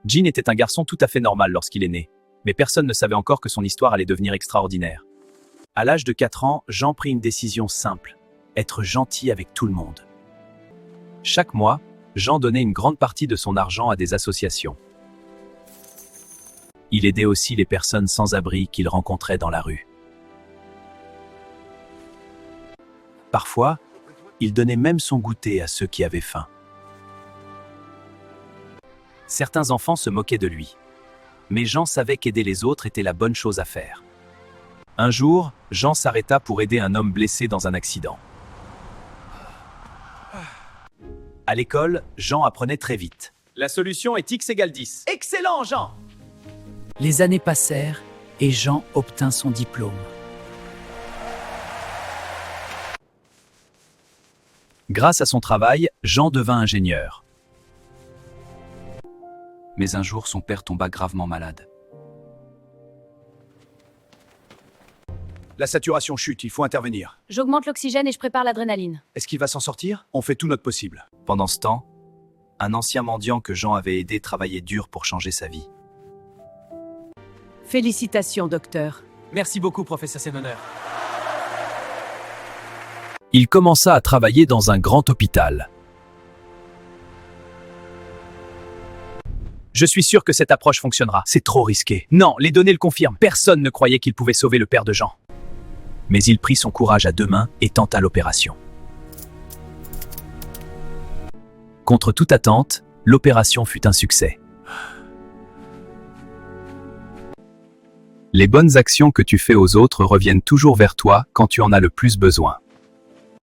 Jean était un garçon tout à fait normal lorsqu'il est né, mais personne ne savait encore que son histoire allait devenir extraordinaire. À l'âge de 4 ans, Jean prit une décision simple, être gentil avec tout le monde. Chaque mois, Jean donnait une grande partie de son argent à des associations. Il aidait aussi les personnes sans abri qu'il rencontrait dans la rue. Parfois, il donnait même son goûter à ceux qui avaient faim. Certains enfants se moquaient de lui, mais Jean savait qu'aider les autres était la bonne chose à faire. Un jour, Jean s'arrêta pour aider un homme blessé dans un accident. À l'école, Jean apprenait très vite. La solution est x égale 10. Excellent, Jean! Les années passèrent et Jean obtint son diplôme. Grâce à son travail, Jean devint ingénieur. Mais un jour, son père tomba gravement malade. La saturation chute, il faut intervenir. J'augmente l'oxygène et je prépare l'adrénaline. Est-ce qu'il va s'en sortir? On fait tout notre possible. Pendant ce temps, un ancien mendiant que Jean avait aidé travaillait dur pour changer sa vie. Félicitations, docteur. Merci beaucoup, professeur Sénoneur. Il commença à travailler dans un grand hôpital. Je suis sûr que cette approche fonctionnera. C'est trop risqué. Non, les données le confirment. Personne ne croyait qu'il pouvait sauver le père de Jean. Mais il prit son courage à 2 mains et tenta l'opération. Contre toute attente, l'opération fut un succès. Les bonnes actions que tu fais aux autres reviennent toujours vers toi quand tu en as le plus besoin.